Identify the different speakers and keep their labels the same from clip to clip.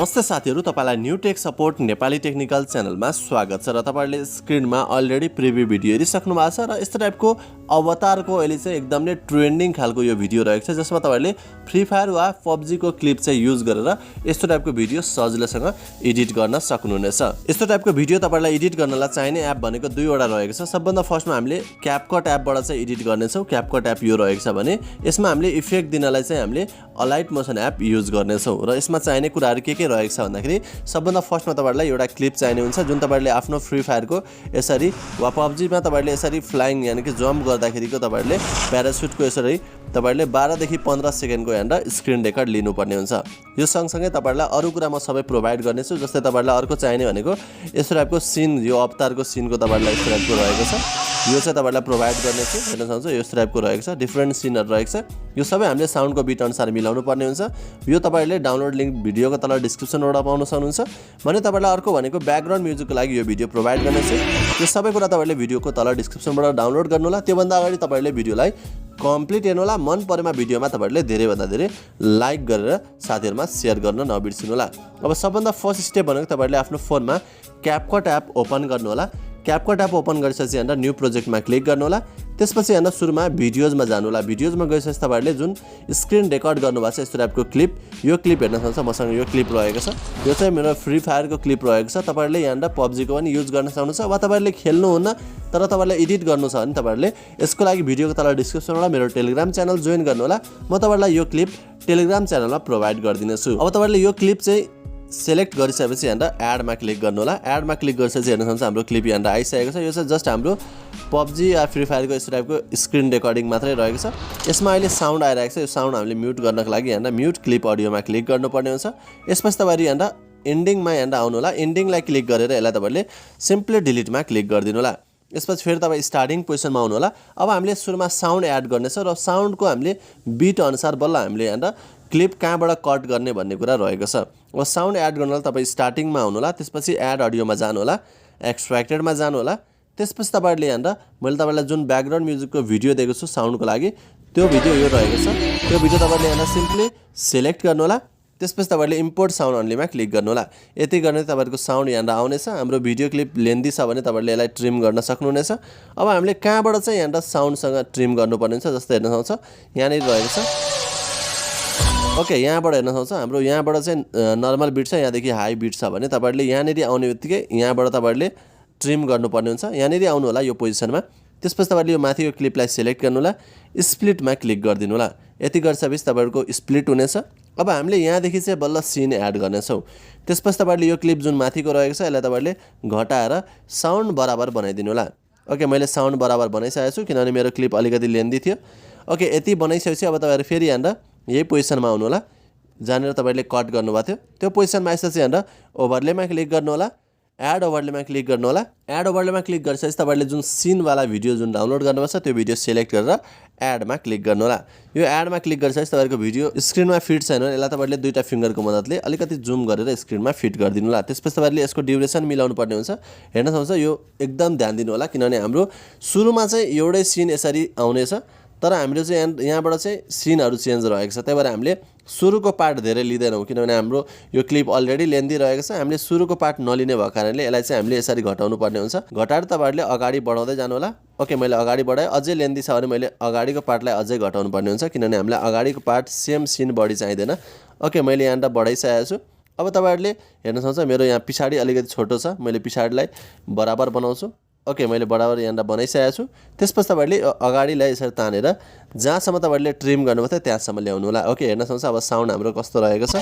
Speaker 1: नमस्ते साथीहरु, तपाईलाई new tech support Nepali technical च्यानलमा स्वागत छ र तपाईहरुले स्क्रिनमा अलरेडी प्रिभ्यू भिडियो हेरिसक्नु भएको छ र यस्तो टाइपको अवतारको अहिले चाहिँ एकदम नै ट्रेन्डिङ खालको यो भिडियो रहेको छ जसमा तपाईहरुले फ्री फायर वा पबजी को क्लिप चाहिँ युज गरेर यस्तो टाइपको भिडियो सजिलैसँग एडिट गर्न सक्नुहुनेछ। यस्तो टाइपको भिडियो तपाईहरुलाई एडिट गर्नलाई चाहिने एप भनेको दुईवटा रहेको छ। सबभन्दा फर्स्टमा हामीले क्यापकट एपबाट चाहिँ एडिट गर्नेछौं। क्यापकट एप यो रहेको छ भने यसमा हामीले इफेक्ट दिनलाई चाहिँ हामीले अलाइट मोसन एप युज गर्नेछौं र यसमा चाहिने कुराहरु के रहेको छ भन्दाखेरि सबभन्दा फर्स्टमा तपाईहरुलाई एउटा क्लिप चाहिने हुन्छ जुन तपाईहरुले आफ्नो फ्री फायर को यसरी वा पबजी मा तपाईहरुले यसरी फ्लाइङ यानी कि जम्प गर्दाखेरिको तपाईहरुले प्याराशुट को यसरी तपाईहरुले 12 देखि 15 सेकेन्डको यहाँबाट स्क्रिन रेकर्ड लिनुपर्ने हुन्छ। यो सँगसँगै तपाईहरुलाई अरु कुरा म सबै प्रोवाइड गर्नेछु। जस्तै तपाईहरुलाई अर्को चाहिने भनेको यस्तो टाइपको सीन, यो अवतारको सीनको तपाईहरुलाई यस्तो टाइपको रहेको छ, यो चाहिँ तपाईहरुलाई प्रोवाइड गर्नेछु। हेर्न सक्नुहुन्छ यो यस्तो टाइपको रहेको छ, डिफरेन्ट सीनहरु रहेको छ। यो सबै हामीले साउन्डको बिट अनुसार मिलाउनु पर्ने हुन्छ। यो तपाईहरुले डाउनलोड लिंक भिडियोको तल डिस्क्रिप्सनबाट पाउन सक्नुहुन्छ। भने तपाईहरुलाई अर्को भनेको ब्याकग्राउन्ड म्युजिकको लागि यो भिडियो प्रोवाइड गर्नेछु। यो सबै कुरा तपाईहरुले भिडियोको तल डिस्क्रिप्सनबाट डाउनलोड गर्नु होला। त्यो भन्दा अगाडि तपाईहरुले भिडियोलाई कम्प्लिट हेर्नु होला। मन परेमा भिडियोमा तपाईहरुले धेरै भन्दा धेरै लाइक गरेर साथीहरुमा शेयर गर्न नबिर्सिनु होला। अब सबभन्दा फर्स्ट स्टेप भनेको तपाईहरुले आफ्नो फोनमा क्यापकट एप ओपन गर्नु होला। क्यापकट एप ओपन गरिसकेपछि यहाँ न्यू प्रोजेक्टमा क्लिक गर्नु होला। त्यसपछि यहाँ सुरुमा भिडियोजमा जानु होला। भिडियोजमा गइसकेपछि तपाईहरुले जुन स्क्रिन रेकर्ड गर्नुभएको छ यस्तो टाइपको क्लिप, यो क्लिप हेर्न सक्नुहुन्छ। मसँग यो क्लिप रहेको छ। यो चाहिँ मेरो फ्री फायर को क्लिप रहेको छ। तपाईहरुले यहाँ पबजी को पनि युज गर्न सक्नुहुन्छ वा तपाईहरुले खेल्नुहुन्न तर तपाईहरुले एडिट गर्नु छ भने तपाईहरुले यसको लागि भिडियोको तल डिस्क्रिप्सनमा मेरो टेलिग्राम च्यानल जोइन गर्नु होला। म तपाईहरुलाई यो क्लिप टेलिग्राम च्यानलमा प्रोवाइड गर्दिनेछु। अब तपाईहरुले यो क्लिप चाहिँ सेलेक्ट गरिसकेपछि यहाँ एडमा क्लिक गर्नु होला। एडमा क्लिक गरिसकेपछि हेर्न सक्नुहुन्छ हाम्रो क्लिप यहाँ आइसकेको छ। यो चाहिँ जस्ट हाम्रो पबजी या फ्री फायर को यस्तो टाइपको स्क्रिन रेकर्डिङ मात्रै रहेको छ। यसमा अहिले साउन्ड आइरहेको छ। यो साउन्ड हामीले म्युट गर्नको लागि यहाँ म्युट क्लिप अडियोमा क्लिक गर्नुपर्ने हुन्छ। यसपछि तपाईहरु यहाँ एन्डिङमा यहाँ आउनु होला। एन्डिङलाई क्लिक गरेर यसलाई तपाईहरुले सिम्पली डिलिटमा क्लिक गरिदिनु होला। यसपछि फेरि तपाई स्टार्टिङ पोजिसनमा आउनु होला। अब हामीले सुरुमा साउन्ड एड गर्नेछौं र साउन्डको हामीले बिट अनुसार बल्ल हामीले यहाँ क्लिप कहाँबाट कट गर्ने भन्ने कुरा रहेको छ। अब साउन्ड एड गर्नलाई तपाई स्टार्टिङमा आउनु होला। त्यसपछि एड अडियोमा जानु होला, एक्सट्र्याक्टेडमा जानु होला। त्यसपछि तपाईहरुले यहाँ मैले तपाईलाई जुन ब्याकग्राउन्ड म्युजिकको भिडियो दिएको छु साउन्डको लागि त्यो भिडियो यो रहेको छ। त्यो भिडियो तपाईहरुले यहाँ सिम्पली सिलेक्ट गर्नु होला। त्यसपछि तपाईहरुले इम्पोर्ट साउन्ड अन्लीमा क्लिक गर्नु होला। यति गर्ने तपाईहरुको साउन्ड यहाँ आउनेछ। हाम्रो भिडियो क्लिप लेन्दी छ भने तपाईहरुले यसलाई ट्रिम गर्न सक्नुहुनेछ। अब हामीले कहाँबाट चाहिँ यहाँ साउन्डसँग ट्रिम गर्नुपर्ने हुन्छ। जस्तै हेर्न सक्नुहुन्छ यहाँ नै रहेको छ। ओके, यहाँबाट हेर्न सक्नुहुन्छ हाम्रो यहाँबाट चाहिँ नर्मल बिट छ, यहाँदेखि हाई बिट छ भने तपाईहरुले यहाँनेरि आउने बित्तिकै यहाँबाट तपाईहरुले ट्रिम गर्नुपर्ने हुन्छ। यहाँनेरि आउनु होला यो पोजिसनमा। त्यसपछि तपाईहरुले यो माथिको क्लिपलाई सिलेक्ट गर्नु होला, स्प्लिटमा क्लिक गरिदिनु होला। यति गरिसकेपछि तपाईहरुको स्प्लिट हुनेछ। अब हामीले यहाँदेखि चाहिँ बल्ल सीन एड गर्नेछौं। त्यसपछि तपाईहरुले यो क्लिप जुन माथिको रहेको छ यसलाई तपाईहरुले घटाएर साउन्ड बराबर बनाइदिनु होला। ओके, मैले साउन्ड बराबर बनाइसकेको छु किनभने मेरो क्लिप अलिकति लेन्दी थियो। ओके, यति बनाइसकेपछि अब तपाईहरु फेरि यहाँ यही पोजिसनमा आउनु होला जहाँनेर तपाईहरुले कट गर्नुभएको थियो। त्यो पोजिसनमा आइसकेपछि यहाँ ओभरलेमा क्लिक गर्नु होला, एड ओभरलेमा क्लिक गर्नु होला। एड ओभरलेमा क्लिक गरिसकेपछि तपाईहरुले जुन सीन वाला भिडियो जुन डाउनलोड गर्नुभएको छ त्यो भिडियो सिलेक्ट गरेर एडमा क्लिक गर्नु होला। यो एडमा क्लिक गरिसकेपछि तपाईहरुको भिडियो स्क्रिनमा फिट छैन भने यसलाई तपाईहरुले दुईटा फिंगरको मद्दतले अलिकति जुम गरेर स्क्रिनमा फिट गरिदिनु होला। त्यसपछि तपाईहरुले यसको ड्युरेसन मिलाउनु पर्ने हुन्छ। हेर्न सक्नुहुन्छ यो एकदम ध्यान दिनु होला किनभने हाम्रो सुरुमा चाहिँ एउटै सीन यसरी आउनेछ तर हामीले चाहिँ यहाँबाट चाहिँ सीनहरु चेन्ज रहेको छ। त्यही भएर हामीले सुरुको पार्ट धेरै लिदैनौं किनभने हाम्रो यो क्लिप अलरेडी लेन्दी रहेको छ। हामीले सुरुको पार्ट नलिने भएको कारणले यसलाई चाहिँ हामीले यसरी घटाउनु पर्ने हुन्छ। घटाएर तपाईहरुले अगाडि बढाउँदै जानु होला। ओके, मैले अगाडि बढाए। अझै लेन्दी छ भने मैले अगाडिको पार्टलाई अझै घटाउनु पर्ने हुन्छ किनभने हामीलाई अगाडिको पार्ट सेम सीन बढी चाहिदैन। ओके, मैले यहाँ बढाइसकेको छु। अब तपाईहरुले हेर्न सक्नुहुन्छ मेरो यहाँ पछाडी अलिकति छोटो छ, मैले पछाडीलाई बराबर बनाउँछु। ओके, मैले बराबर यहाँ बनाइसकेको छु। त्यसपछि तपाईहरुले अगाडिलाई यसरी तानेर जहाँसम्म तपाईहरुले ट्रिम गर्नुभएको थियो त्यहाँसम्म ल्याउनु होला। ओके, हेर्न सक्नुहुन्छ अब साउन्ड हाम्रो कस्तो रहेको छ।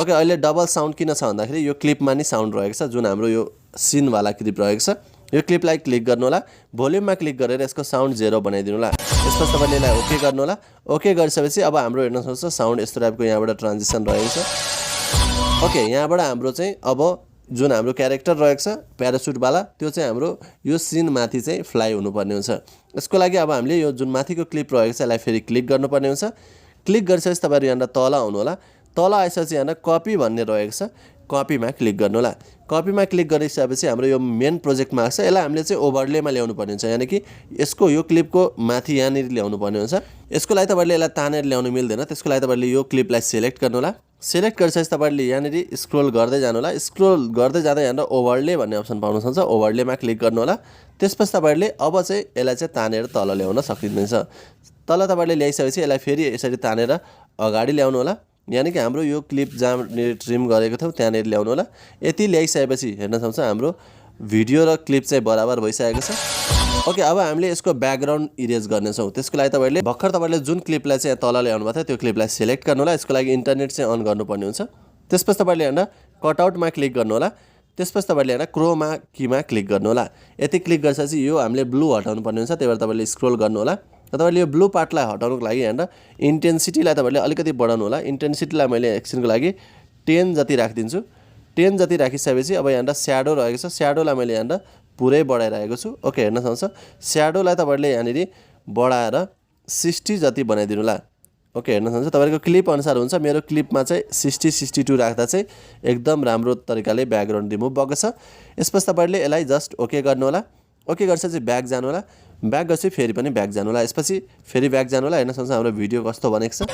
Speaker 1: ओके, अहिले डबल साउन्ड किन छ भन्दाखेरि यो क्लिपमा नि साउन्ड रहेको छ जुन हाम्रो यो सीन वाला क्लिप रहेको छ। यो क्लिपलाई क्लिक गर्नु होला, भोल्युममा क्लिक गरेर यसको साउन्ड 0 बनाइदिनु होला। त्यसपछि तपाईले यसलाई ओके गर्नु होला। ओके गरिसकेपछि अब हाम्रो हेर्न सक्नुहुन्छ साउन्ड यस्तो टाइपको यहाँबाट ट्रान्जिसन रहेको छ। ओके, यहाँबाट हाम्रो चाहिँ अब जुन हाम्रो क्यारेक्टर रहेको छ प्याराशुट वाला त्यो चाहिँ हाम्रो यो सीन माथि चाहिँ फ्लाइ हुनुपर्ने हुन्छ। यसको लागि अब हामीले यो जुन माथिको क्लिप रहेको छ यसलाई फेरि क्लिक गर्नुपर्ने हुन्छ। क्लिक गरिसकेपछि तपाईहरु यहाँ तल आउनु होला। तल आइसकेपछि यहाँ कपी भन्ने रहेको छ कपीमा क्लिक गर्नु होला। कपीमा क्लिक गरिसकेपछि हाम्रो यो मेन प्रोजेक्टमा आउँछ। यसलाई हामीले चाहिँ ओभरलेमा ल्याउनु पर्ने हुन्छ, यानि कि यसको यो क्लिपको माथि यहाँनिर ल्याउनु पर्ने हुन्छ। यसको लागि तपाईँले यसलाई तानेर ल्याउनु मिल्दैन। त्यसको लागि तपाईँले यो क्लिपलाई सेलेक्ट गर्नु होला। सेलेक्ट गरिसकेपछि तपाईँले यहाँनिर स्क्रोल गर्दै जानु होला। स्क्रोल गर्दै जाँदा यहाँनिर ओभरले भन्ने अप्सन पाउनुहुन्छ, ओभरलेमा क्लिक गर्नु होला। त्यसपछि तपाईँले अब चाहिँ यसलाई चाहिँ तानेर तल ल्याउन सकिँदैछ। तल तपाईँले ल्याइसकेपछि यसलाई फेरि यसरी तानेर अगाडि ल्याउनु होला, यानि कि हाम्रो यो क्लिप जहाँनिर ट्रिम गरेको थियौँ त्यहाँनिर ल्याउनु होला। यति ल्याइसकेपछि हेर्न सक्छ हाम्रो भिडियो र क्लिप चाहिँ बराबर भइसकेको छ। ओके, अब हामीले यसको ब्याकग्राउन्ड इरेज गर्नेछौँ। त्यसको लागि तपाईँले भर्खर तपाईँले जुन क्लिपलाई चाहिँ तल ल्याउनु भएको थियो त्यो क्लिपलाई सेलेक्ट गर्नु होला। यसको लागि इन्टरनेट चाहिँ अन गर्नुपर्ने हुन्छ। त्यसपछि तपाईँले हेर्न कटआउटमा क्लिक गर्नु होला। त्यसपछि तपाईँले हेर्न क्रोमा कीमा क्लिक गर्नु होला। यति क्लिक गरिसकेपछि यो हामीले ब्लू हटाउनु पर्ने हुन्छ, त्यही भएर तपाईँले स्क्रोल गर्नु होला। र तपाईँले यो ब्लू पार्टलाई हटाउनुको लागि हेर्न इन्टेन्सिटीलाई तपाईँले अलिकति बढाउनु होला। इन्टेन्सिटीलाई मैले एकछिनको लागि 10 जति राखिदिन्छु। 10 जति राखिसकेपछि अब यहाँनिर स्याडो रहेको छ, स्याडोलाई मैले यहाँनिर पुरै बढाइरहेको छु। ओके, हेर्न सक्छ स्याडोलाई तपाईँले यहाँनिर बढाएर 60 जति बनाइदिनु होला। ओके, हेर्न सक्छ तपाईँको क्लिप अनुसार हुन्छ। मेरो क्लिपमा चाहिँ 60-62 राख्दा चाहिँ एकदम राम्रो तरिकाले ब्याकग्राउन्ड रिमुभ भएको छ। यसपछि तपाईँले यसलाई जस्ट ओके गर्नु होला। ओके गरिसकेपछि ब्याक जानु होला। ब्याक गरेपछि फेरि पनि ब्याक जानु होला। यसपछि फेरि ब्याक जानु होला। हेर्न सक्छ हाम्रो भिडियो कस्तो बनेको छ।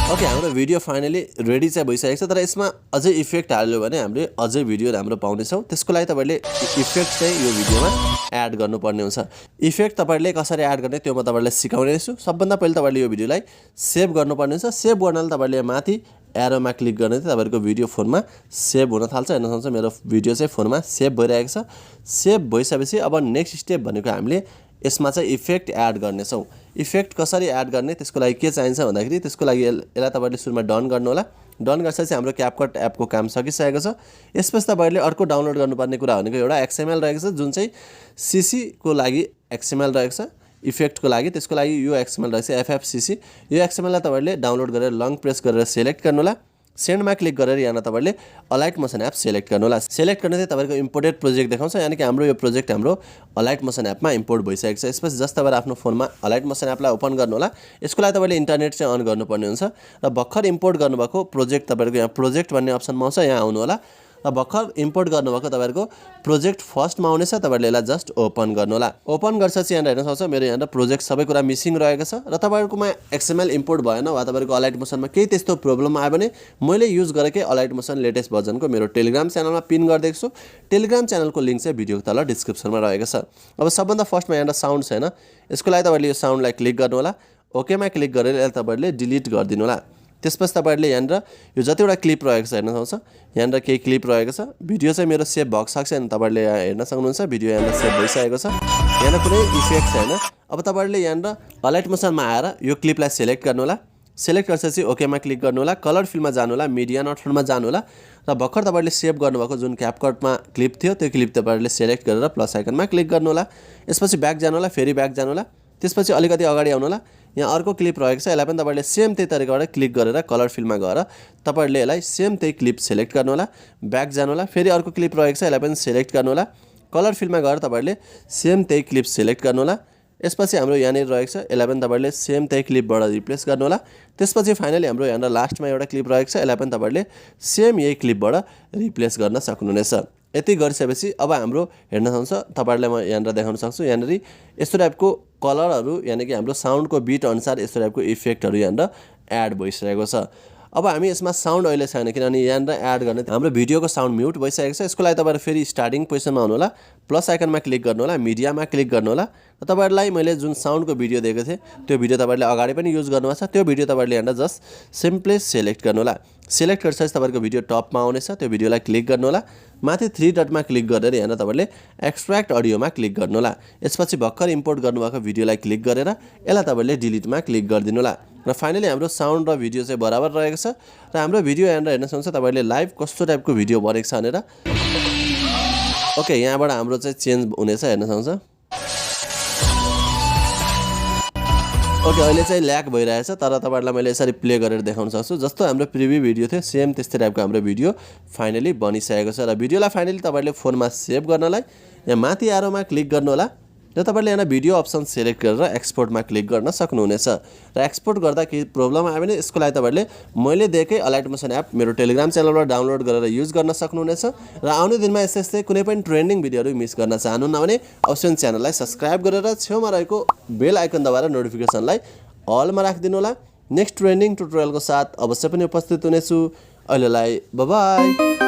Speaker 1: ओके, हाम्रो भिडियो फाइनली रेडी चाहिँ भइसकेको छ। तर यसमा अझै इफेक्ट हाल्यो भने हामीले अझै भिडियो राम्रो पाउनेछौँ। त्यसको लागि तपाईँले इफेक्ट चाहिँ यो भिडियोमा एड गर्नुपर्ने हुन्छ। इफेक्ट तपाईँले कसरी एड गर्ने त्यो म तपाईँलाई सिकाउने छु। सबभन्दा पहिले तपाईँले यो भिडियोलाई सेभ गर्नुपर्ने हुन्छ। सेभ गर्नाले तपाईँले माथि एरोमा क्लिक गर्ने चाहिँ तपाईँको भिडियो फोनमा सेभ हुन थाल्छ। हेर्न सक्छ मेरो भिडियो चाहिँ फोनमा सेभ भइरहेको छ। सेभ भइसकेपछि अब नेक्स्ट स्टेप भनेको हामीले यसमा चाहिँ इफेक्ट एड गर्नेछौँ। इफेक्ट कसरी एड गर्ने त्यसको लागि के चाहिन्छ भन्दाखेरि त्यसको लागि यसलाई तपाईँले सुरुमा डन गर्नु होला। डन गरिसकेपछि हाम्रो क्यापकट एपको काम सकिसकेको छ। यसपछि तपाईँले अर्को डाउनलोड गर्नुपर्ने कुरा भनेको एउटा XML रहेको छ, जुन चाहिँ CC को लागि XML रहेको छ इफेक्टको लागि। त्यसको लागि यो XML रहेको छ FFCC। यो XML लाई तपाईँले डाउनलोड गरेर लङ प्रेस गरेर सेलेक्ट गर्नु होला। सेन्डमा क्लिक गरेर यहाँ तपाईँले अलाइट मोसन एप सेलेक्ट गर्नु होला। सेलेक्ट गर्ने चाहिँ तपाईँको इम्पोर्टेड प्रोजेक्ट देखाउँछ, यानि कि हाम्रो यो प्रोजेक्ट हाम्रो अलाइट मोसन एपमा इम्पोर्ट भइसकेको छ। यसपछि जस्ट तपाईँले आफ्नो फोनमा अलाइट मोसन एपलाई ओपन गर्नु होला। यसको लागि तपाईँले इन्टरनेट चाहिँ अन गर्नुपर्ने हुन्छ र भर्खर इम्पोर्ट गर्नुभएको प्रोजेक्ट तपाईँको यहाँ प्रोजेक्ट भन्ने अप्सनमा आउँछ, यहाँ आउनु होला। र भर्खर इम्पोर्ट गर्नुभएको तपाईँको प्रोजेक्ट फर्स्टमा आउनेछ। तपाईँले यसलाई जस्ट ओपन गर्नु होला। ओपन गरिसकेपछि यहाँ हेर्न सक्छ मेरो यहाँ प्रोजेक्ट सबै कुरा मिसिङ रहेको छ र तपाईँहरूकोमा XML इम्पोर्ट भएन वा तपाईँको अलाइट मोसनमा केही त्यस्तो प्रब्लम आयो भने मैले युज गरेकै अलाइट मोसन लेटेस्ट भर्जनको मेरो टेलिग्राम च्यानलमा पिन गरिदिएको छु। टेलिग्राम च्यानलको लिङ्क चाहिँ भिडियोको तल डिस्क्रिप्सनमा रहेको छ। अब सबभन्दा फर्स्टमा यहाँ साउन्ड छैन, यसको लागि तपाईँले यो साउन्डलाई क्लिक गर्नु होला। ओकेमा क्लिक गरेर यसलाई तपाईँले डिलिट गरिदिनु होला। त्यसपछि तपाईँले यहाँनिर यो जतिवटा क्लिप रहेको छ हेर्न सक्छ, यहाँनिर केही क्लिप रहेको छ। भिडियो चाहिँ मेरो सेभ भएको छैन, तपाईँले यहाँ हेर्न सक्नुहुन्छ भिडियो यहाँनिर सेभ भइसकेको छ। यहाँनिर कुनै इफेक्ट छैन। अब तपाईँले यहाँनिर अलाइट मोसनमा आएर यो क्लिपलाई सेलेक्ट गर्नु होला। सेलेक्ट गरिसकेपछि ओकेमा क्लिक गर्नु होला। कलर फिल्डमा जानु होला, मिडिया नटमा जानु होला र भर्खर तपाईँले सेभ गर्नुभएको जुन क्यापकटमा क्लिप थियो त्यो क्लिप तपाईँले सेलेक्ट गरेर प्लस आइकनमा क्लिक गर्नु होला। यसपछि ब्याक जानु होला, फेरि ब्याक जानु होला। त्यसपछि अलिकति अगाडि आउनु होला। यहाँ अर्को क्लिप रहेको छ, यसलाई पनि तपाईँले सेम त्यही तरिकाबाट क्लिक गरेर कलर फिल्डमा गएर तपाईँले यसलाई सेम त्यही क्लिप सेलेक्ट गर्नु होला। ब्याक जानु होला। फेरि अर्को क्लिप रहेको छ, यसलाई पनि सेलेक्ट गर्नु होला। कलर फिल्डमा गएर तपाईँले सेम त्यही क्लिप सेलेक्ट गर्नु होला। यसपछि हाम्रो यहाँनिर रहेको छ, यसलाई पनि तपाईँले सेम त्यही क्लिपबाट रिप्लेस गर्नु होला। त्यसपछि फाइनली हाम्रो यहाँनिर लास्टमा एउटा क्लिप रहेको छ, यसलाई पनि तपाईँले सेम यही क्लिपबाट रिप्लेस गर्न सक्नुहुनेछ। यति गरिसकेपछि अब हाम्रो हेर्न सक्छ तपाईँहरूलाई म यहाँनिर देखाउन सक्छु। यहाँनिर यस्तो टाइपको कलरहरू यानि कि हाम्रो साउन्डको बिट अनुसार यस्तो टाइपको इफेक्टहरू यहाँनिर एड भइसकेको छ। अब हामी यसमा साउन्ड अहिले छैन किनभने यहाँनिर एड गर्ने हाम्रो भिडियोको साउन्ड म्युट भइसकेको छ। यसको लागि तपाईँहरू फेरि स्टार्टिङ पोजिसनमा आउनु होला, प्लस आइकनमा क्लिक गर्नु होला, मिडियामा क्लिक गर्नु होला र तपाईँहरूलाई मैले जुन साउन्डको भिडियो दिएको थिएँ त्यो भिडियो तपाईँहरूले अगाडि पनि युज गर्नुभएको छ। त्यो भिडियो तपाईँहरूले यहाँनिर जस्ट सिम्पली सेलेक्ट गर्नु होला। सेलेक्ट गरिसकेपछि तपाईँको भिडियो टपमा आउनेछ, त्यो भिडियोलाई क्लिक गर्नु होला। माथि 3 डटमा क्लिक गरेर यहाँनिर तपाईँले एक्सट्र्याक्ट अडियोमा क्लिक गर्नु होला। यसपछि भर्खर इम्पोर्ट गर्नुभएको भिडियोलाई क्लिक गरेर यसलाई तपाईँले डिलिटमा क्लिक गरिदिनु होला र फाइनली हाम्रो साउन्ड र भिडियो चाहिँ बराबर रहेको छ र हाम्रो भिडियो यहाँनिर हेर्न सक्नुहुन्छ तपाईँले लाइभ कस्तो टाइपको भिडियो बनेको छ भनेर। ओके, यहाँबाट हाम्रो चाहिँ चेन्ज हुनेछ हेर्न सक्नुहुन्छ। ओके, अहिले चाहिँ ल्याग भइरहेछ तर तपाईँहरूलाई मैले यसरी प्ले गरेर देखाउन सक्छु। जस्तो हाम्रो प्रिभ्यू भिडियो थियो सेम त्यस्तै टाइपको हाम्रो भिडियो फाइनली बनिसकेको छ र भिडियोलाई फाइनली तपाईँले फोनमा सेभ गर्नलाई यहाँ माथि एरोमा क्लिक गर्नु होला। र तपाईले यहाँ भिडियो अप्सन सिलेक्ट गरेर एक्सपोर्टमा क्लिक गर्न सक्नुहुनेछ र एक्सपोर्ट गर्दा केही प्रब्लम आयो भने यसको लागि तपाईले मैले दिएकै अलाइट मोसन एप मेरो टेलिग्राम च्यानलबाट डाउनलोड गरेर युज गर्न सक्नुहुनेछ र आउने दिनमा यस्तै कुनै पनि ट्रेन्डिङ भिडियोहरु मिस गर्न चाहनुहुन्न भने अवश्य च्यानललाई सब्स्क्राइब गरेर छेउमा रहेको बेल आइकन दबाएर नोटिफिकेसनलाई अलमा राखिदिनु होला नेक्स्ट ट्रेन्डिङ ट्युटोरियलको साथ अवश्य पनि उपस्थित हुनेछु अहिलेलाई बाइ बाइ